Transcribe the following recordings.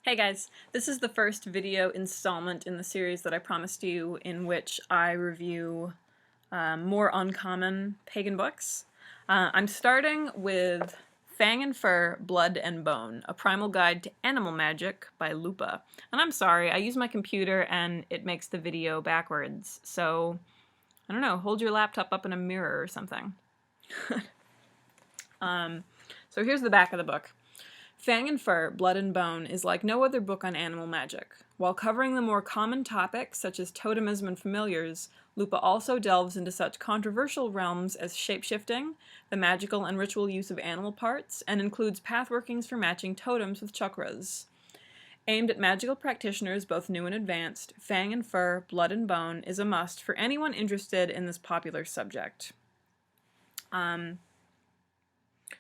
Hey guys, this is the first video installment in the series that I promised you in which I review more uncommon pagan books. I'm starting with Fang and Fur, Blood and Bone, A Primal Guide to Animal Magic by Lupa. And I'm sorry, I use my computer and it makes the video backwards, so I don't know, hold your laptop up in a mirror or something. So here's the back of the book. Fang and Fur, Blood and Bone is like no other book on animal magic. While covering the more common topics such as totemism and familiars, Lupa also delves into such controversial realms as shapeshifting, the magical and ritual use of animal parts, and includes path workings for matching totems with chakras. Aimed at magical practitioners both new and advanced, Fang and Fur, Blood and Bone is a must for anyone interested in this popular subject.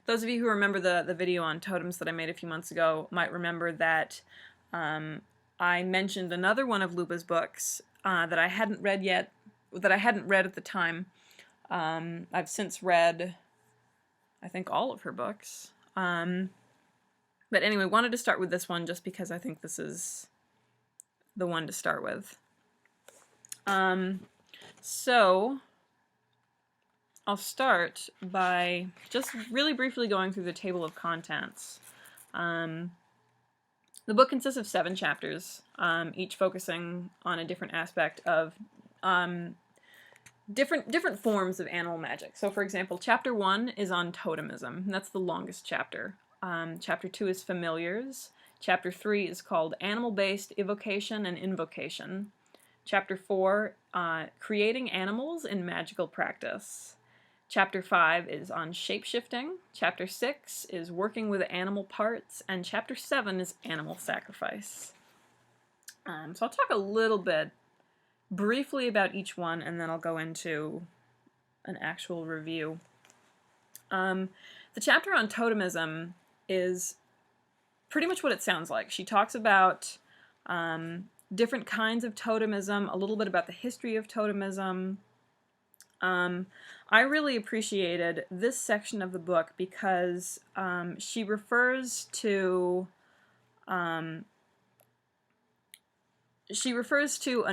Those of you who remember the video on totems that I made a few months ago might remember that I mentioned another one of Lupa's books that I hadn't read yet, that I hadn't read at the time. I've since read, I think, all of her books. But anyway, wanted to start with this one just because I think this is the one to start with. So I'll start by just really briefly going through the table of contents. The book consists of 7 chapters, each focusing on a different aspect of different forms of animal magic. So for example, chapter 1 is on totemism, and that's the longest chapter. Chapter 2 is familiars. Chapter 3 is called animal-based evocation and invocation. Chapter 4, creating animals in magical practice. Chapter 5 is on shapeshifting, Chapter 6 is working with animal parts, and Chapter 7 is animal sacrifice. So I'll talk a little bit briefly about each one, and then I'll go into an actual review. The chapter on totemism is pretty much what it sounds like. She talks about different kinds of totemism, a little bit about the history of totemism. I really appreciated this section of the book because she refers to a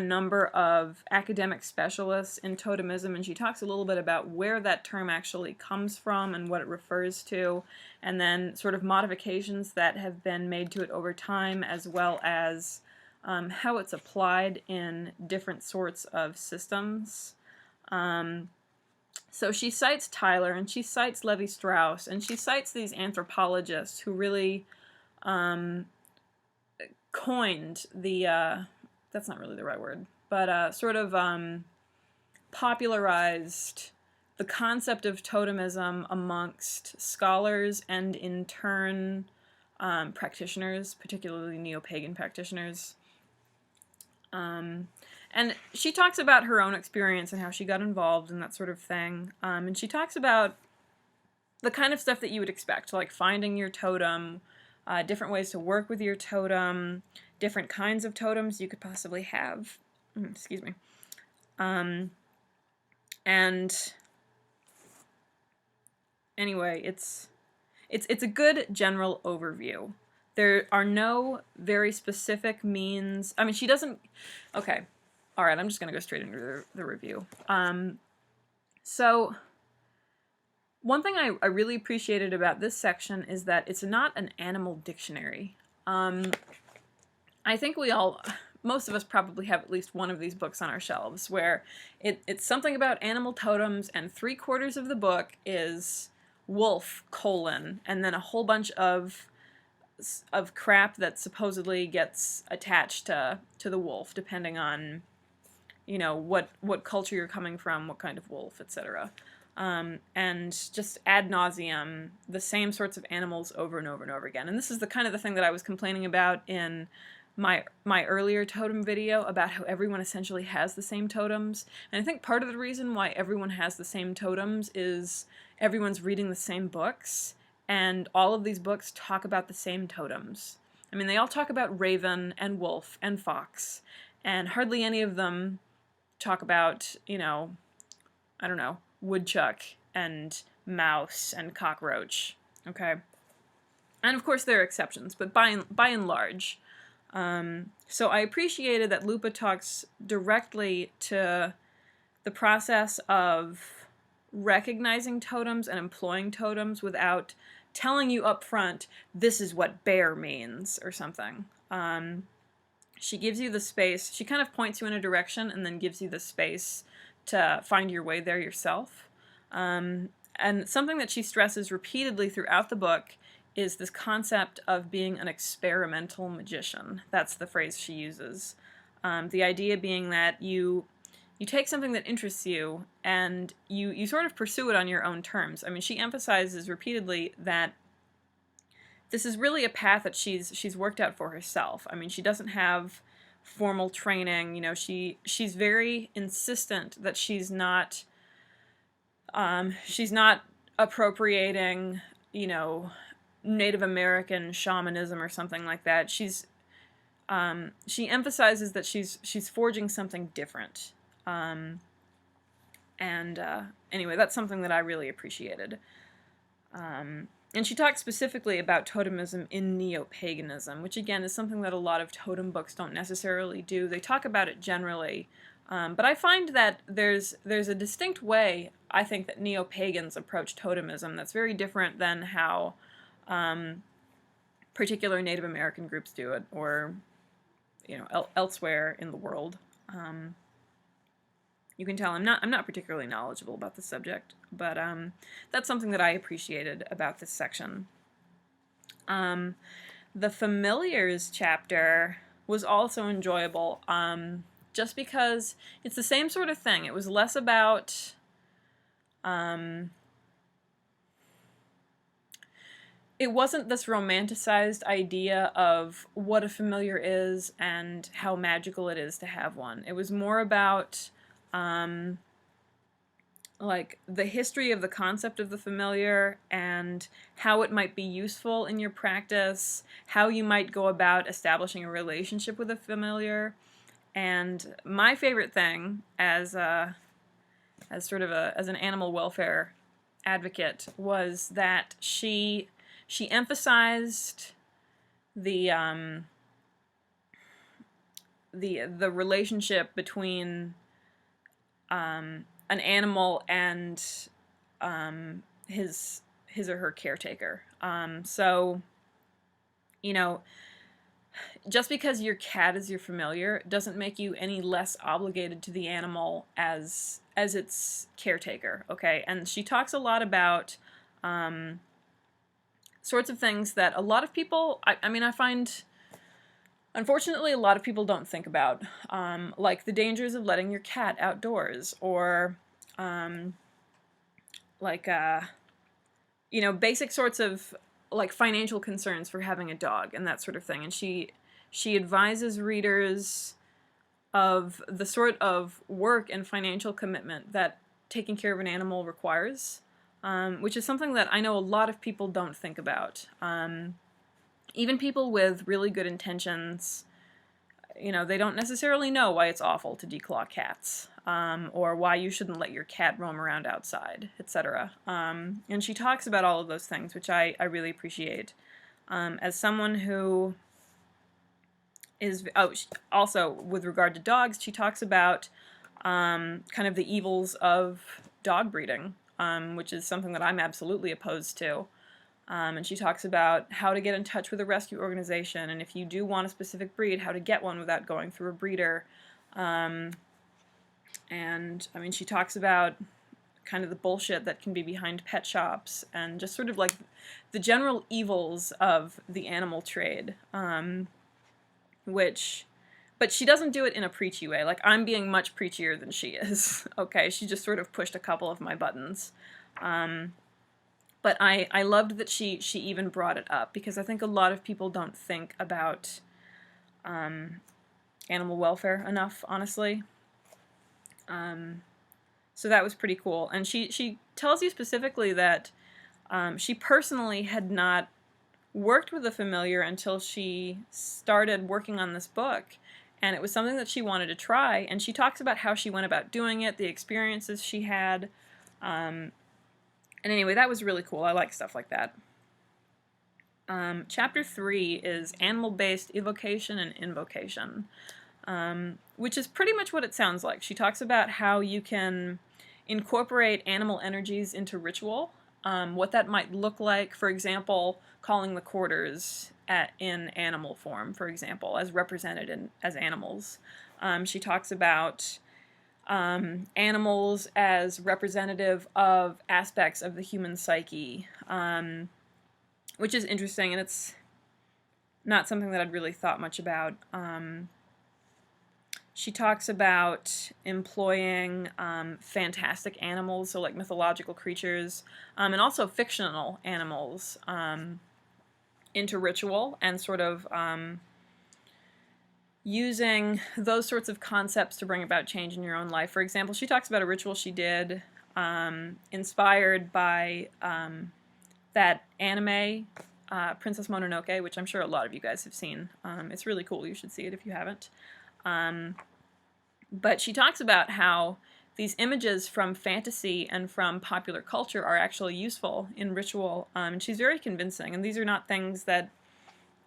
number of academic specialists in totemism, and she talks a little bit about where that term actually comes from and what it refers to, and then sort of modifications that have been made to it over time, as well as how it's applied in different sorts of systems. So she cites Tyler, and she cites Levi-Strauss, and she cites these anthropologists who really coined the, that's not really the right word, but sort of popularized the concept of totemism amongst scholars and in turn practitioners, particularly neo-pagan practitioners. And she talks about her own experience and how she got involved and that sort of thing. And she talks about the kind of stuff that you would expect, like finding your totem, different ways to work with your totem, different kinds of totems you could possibly have. Excuse me. And anyway, it's a good general overview. There are no very specific means. I mean, she doesn't. Okay. All right, I'm just going to go straight into the review. So one thing I really appreciated about this section is that it's not an animal dictionary. I think most of us probably have at least one of these books on our shelves where it's something about animal totems, and 3/4 of the book is wolf, and then a whole bunch of crap that supposedly gets attached to the wolf, depending on, you know, what culture you're coming from, what kind of wolf, etc. And just ad nauseum, the same sorts of animals over and over and over again. And this is the kind of the thing that I was complaining about in my earlier totem video, about how everyone essentially has the same totems. And I think part of the reason why everyone has the same totems is everyone's reading the same books, and all of these books talk about the same totems. I mean, they all talk about raven and wolf and fox, and hardly any of them talk about, you know, I don't know, woodchuck and mouse and cockroach, okay? And of course there are exceptions, but by and large, So I appreciated that Lupa talks directly to the process of recognizing totems and employing totems without telling you up front, this is what bear means, or something. She gives you the space, she kind of points you in a direction and then gives you the space to find your way there yourself. And something that she stresses repeatedly throughout the book is this concept of being an experimental magician. That's the phrase she uses. The idea being that you take something that interests you and you sort of pursue it on your own terms. I mean, she emphasizes repeatedly that this is really a path that she's worked out for herself. I mean, she doesn't have formal training. You know, she's very insistent that she's not appropriating, you know, Native American shamanism or something like that. She emphasizes that she's forging something different. Anyway, that's something that I really appreciated. And she talks specifically about totemism in neo-paganism, which again is something that a lot of totem books don't necessarily do. They talk about it generally, but I find that there's a distinct way, I think, that neo-pagans approach totemism that's very different than how particular Native American groups do it, or, you know, elsewhere in the world. You can tell I'm not particularly knowledgeable about the subject, but that's something that I appreciated about this section. The familiars chapter was also enjoyable, just because it's the same sort of thing. It was less about it wasn't this romanticized idea of what a familiar is and how magical it is to have one. It was more about like the history of the concept of the familiar and how it might be useful in your practice, how you might go about establishing a relationship with a familiar. And my favorite thing as an animal welfare advocate was that she emphasized the relationship between an animal and his or her caretaker. So, you know, just because your cat is your familiar doesn't make you any less obligated to the animal as its caretaker, okay? And she talks a lot about sorts of things that a lot of people, I mean, I find, unfortunately, a lot of people don't think about, like the dangers of letting your cat outdoors, or you know, basic sorts of like financial concerns for having a dog and that sort of thing. And she advises readers of the sort of work and financial commitment that taking care of an animal requires, which is something that I know a lot of people don't think about. Even people with really good intentions, you know, they don't necessarily know why it's awful to declaw cats, or why you shouldn't let your cat roam around outside, etc. And she talks about all of those things, which I really appreciate. As someone who is, also with regard to dogs, she talks about kind of the evils of dog breeding, which is something that I'm absolutely opposed to. And she talks about how to get in touch with a rescue organization, and if you do want a specific breed, how to get one without going through a breeder. And, I mean, she talks about kind of the bullshit that can be behind pet shops, and just sort of like the general evils of the animal trade, but she doesn't do it in a preachy way. Like, I'm being much preachier than she is, okay? She just sort of pushed a couple of my buttons. But I loved that she even brought it up, because I think a lot of people don't think about animal welfare enough, honestly. So that was pretty cool. And she tells you specifically that she personally had not worked with a familiar until she started working on this book. And it was something that she wanted to try. And she talks about how she went about doing it, the experiences she had. And anyway, that was really cool. I like stuff like that. Chapter 3 is animal-based evocation and invocation, which is pretty much what it sounds like. She talks about how you can incorporate animal energies into ritual, what that might look like, for example, calling the quarters in animal form, for example, as represented as animals. She talks about animals as representative of aspects of the human psyche, which is interesting, and it's not something that I'd really thought much about. She talks about employing fantastic animals, so like mythological creatures, and also fictional animals into ritual, and sort of using those sorts of concepts to bring about change in your own life. For example, she talks about a ritual she did inspired by that anime, Princess Mononoke, which I'm sure a lot of you guys have seen. It's really cool. You should see it if you haven't. But she talks about how these images from fantasy and from popular culture are actually useful in ritual, and she's very convincing, and these are not things that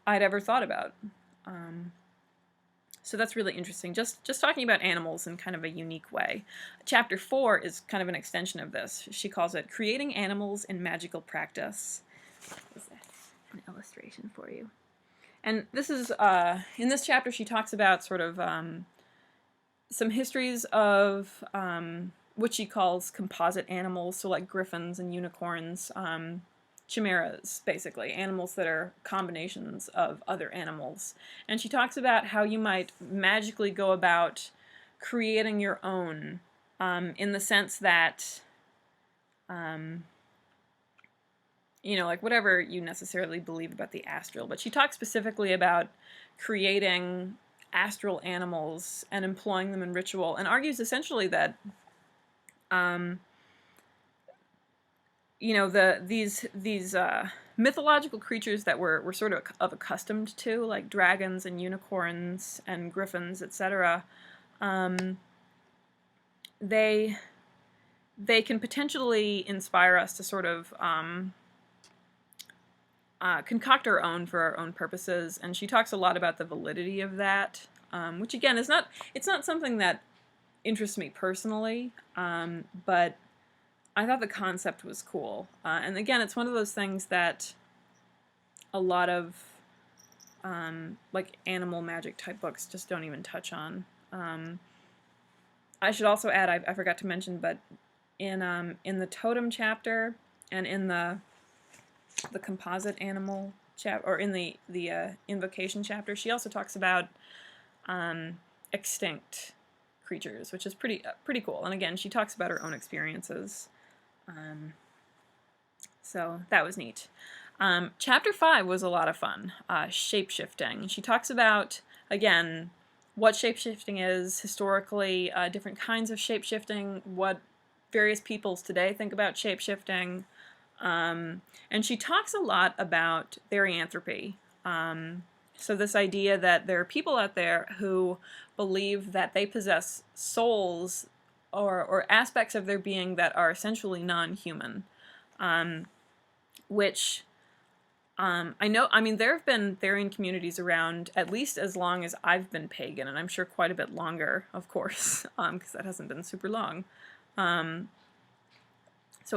I'd ever thought about. So that's really interesting, just talking about animals in kind of a unique way. Chapter 4 is kind of an extension of this. She calls it Creating Animals in Magical Practice. Is that an illustration for you? And this is, in this chapter she talks about sort of some histories of what she calls composite animals, so like griffins and unicorns, chimeras, basically, animals that are combinations of other animals. And she talks about how you might magically go about creating your own, in the sense that, you know, like whatever you necessarily believe about the astral, but she talks specifically about creating astral animals and employing them in ritual, and argues essentially that you know, these mythological creatures that we're sort of accustomed to, like dragons and unicorns and griffins, etc., they can potentially inspire us to sort of concoct our own for our own purposes, and she talks a lot about the validity of that, which again is it's not something that interests me personally, but I thought the concept was cool. And again, it's one of those things that a lot of like animal magic type books just don't even touch on. I should also add, I forgot to mention, but in the totem chapter and in the composite animal chapter, or in the invocation chapter, she also talks about extinct creatures, which is pretty cool. And again, she talks about her own experiences. So that was neat. Chapter 5 was a lot of fun, shape-shifting. She talks about, again, what shape-shifting is historically, different kinds of shape-shifting, what various peoples today think about shape-shifting, and she talks a lot about therianthropy. So this idea that there are people out there who believe that they possess souls or aspects of their being that are essentially non-human, which I know, I mean, there have been Therian communities around at least as long as I've been pagan, and I'm sure quite a bit longer, of course, because that hasn't been super long. So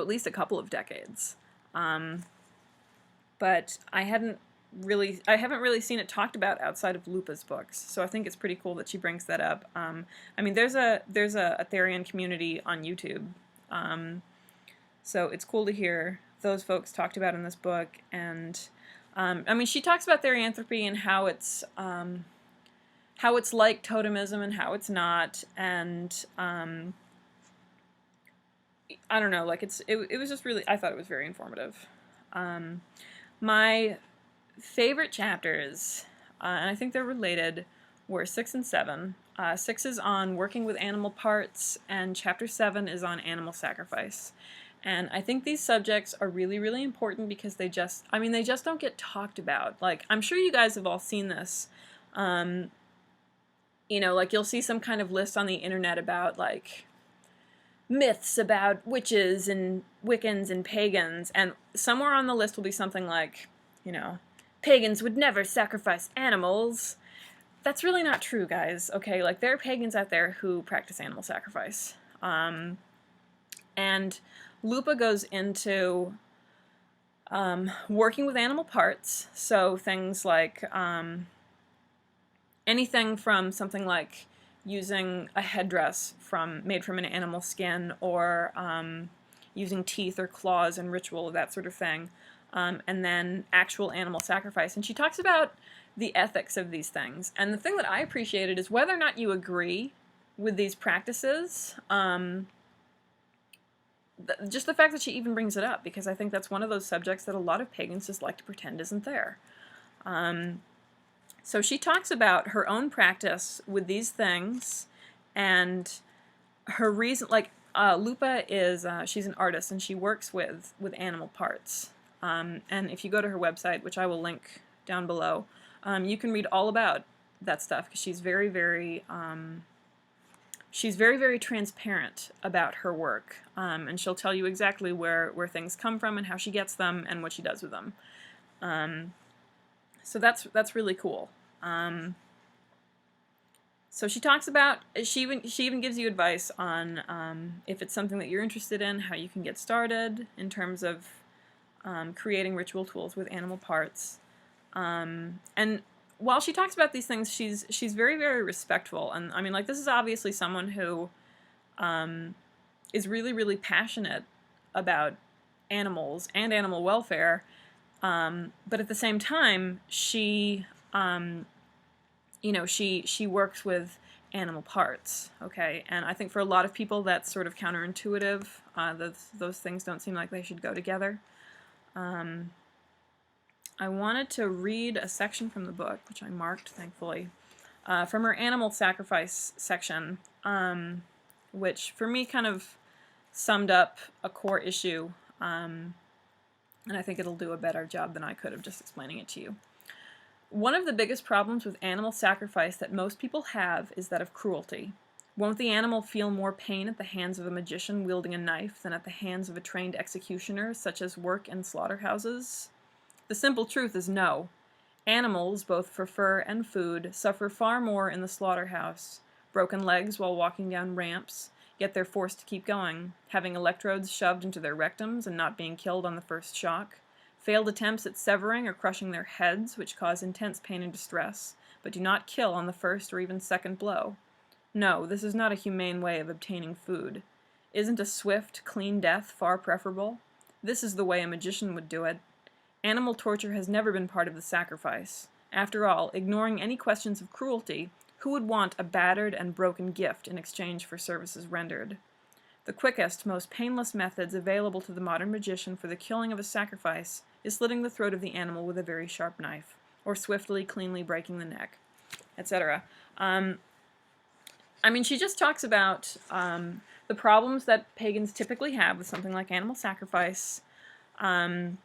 at least a couple of decades. But I haven't really seen it talked about outside of Lupa's books, so I think it's pretty cool that she brings that up. I mean, there's a Therian community on YouTube, so it's cool to hear those folks talked about in this book. And I mean, she talks about therianthropy and how it's like totemism and how it's not, and I don't know, like it was just really, I thought it was very informative. My favorite chapters, and I think they're related, were 6 and 7. 6 is on working with animal parts, and chapter 7 is on animal sacrifice. And I think these subjects are really, really important because they just don't get talked about. Like, I'm sure you guys have all seen this. You know, like you'll see some kind of list on the internet about, like, myths about witches and Wiccans and pagans, and somewhere on the list will be something like, you know, pagans would never sacrifice animals. That's really not true, guys, okay? Like, there are pagans out there who practice animal sacrifice. And Lupa goes into working with animal parts, so things like anything from something like using a headdress made from an animal skin, or using teeth or claws in ritual, that sort of thing, and then actual animal sacrifice. And she talks about the ethics of these things. And the thing that I appreciated is whether or not you agree with these practices, just the fact that she even brings it up, because I think that's one of those subjects that a lot of pagans just like to pretend isn't there. So she talks about her own practice with these things, and her reason, like, Lupa is, she's an artist, and she works with animal parts. And if you go to her website, which I will link down below, you can read all about that stuff, because she's very, very transparent about her work, and she'll tell you exactly where things come from and how she gets them and what she does with them. So that's really cool. So she talks about, she even gives you advice on if it's something that you're interested in, how you can get started in terms of creating ritual tools with animal parts. And while she talks about these things, she's very, very respectful. And I mean, like, this is obviously someone who is really, really passionate about animals and animal welfare. But at the same time, she she works with animal parts, okay? And I think for a lot of people that's sort of counterintuitive. Those things don't seem like they should go together. I wanted to read a section from the book, which I marked, thankfully, from her animal sacrifice section, which for me kind of summed up a core issue, and I think it'll do a better job than I could of just explaining it to you. One of the biggest problems with animal sacrifice that most people have is that of cruelty. Won't the animal feel more pain at the hands of a magician wielding a knife than at the hands of a trained executioner, such as work in slaughterhouses? The simple truth is no. Animals, both for fur and food, suffer far more in the slaughterhouse. Broken legs while walking down ramps, yet they're forced to keep going, having electrodes shoved into their rectums and not being killed on the first shock. Failed attempts at severing or crushing their heads, which cause intense pain and distress, but do not kill on the first or even second blow. No, this is not a humane way of obtaining food. Isn't a swift, clean death far preferable? This is the way a magician would do it. Animal torture has never been part of the sacrifice. After all, ignoring any questions of cruelty, who would want a battered and broken gift in exchange for services rendered? The quickest, most painless methods available to the modern magician for the killing of a sacrifice is slitting the throat of the animal with a very sharp knife, or swiftly, cleanly breaking the neck, etc. I mean, she just talks about the problems that pagans typically have with something like animal sacrifice, and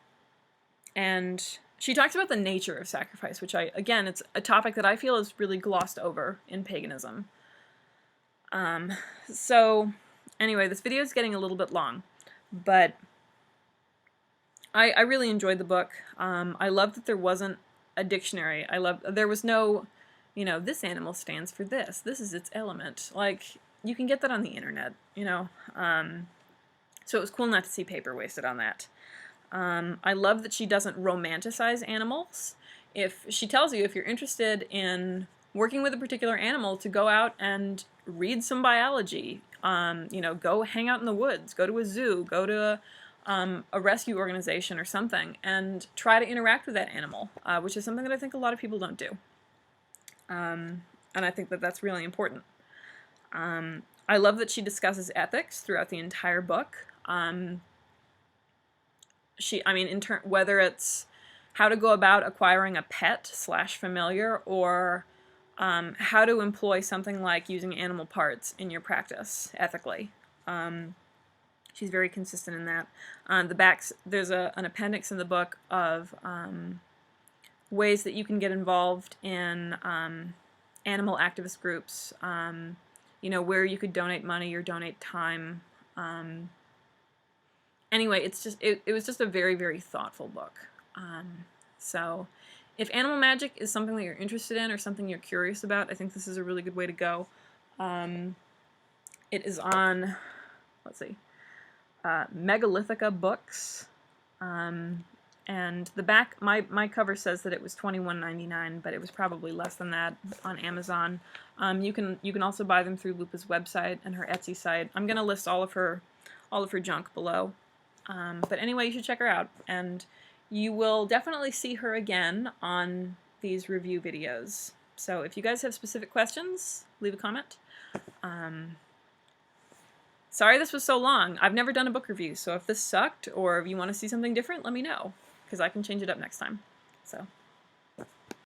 she talks about the nature of sacrifice, which again, it's a topic that I feel is really glossed over in paganism. So anyway, this video is getting a little bit long, but I really enjoyed the book. I loved that there wasn't a dictionary. There was no, this animal stands for this. This is its element. Like, you can get that on the internet, So it was cool not to see paper wasted on that. I love that she doesn't romanticize animals. If she tells you, if you're interested in working with a particular animal, to go out and read some biology, go hang out in the woods, go to a zoo, go to a rescue organization or something, and try to interact with that animal, which is something that I think a lot of people don't do. And I think that that's really important. I love that she discusses ethics throughout the entire book. Whether it's how to go about acquiring a pet/familiar, or how to employ something like using animal parts in your practice ethically. She's very consistent in that. There's an appendix in the book of ways that you can get involved in animal activist groups, where you could donate money or donate time. Anyway, it was just a very, very thoughtful book. So if animal magic is something that you're interested in or something you're curious about, I think this is a really good way to go. It is on, let's see, Megalithica Books. And the back, my cover says that it was $21.99, but it was probably less than that on Amazon. You can also buy them through Lupa's website and her Etsy site. I'm gonna list all of her junk below. But anyway, you should check her out, and you will definitely see her again on these review videos. So if you guys have specific questions, leave a comment. Sorry this was so long. I've never done a book review, so if this sucked or if you want to see something different, let me know, because I can change it up next time. So.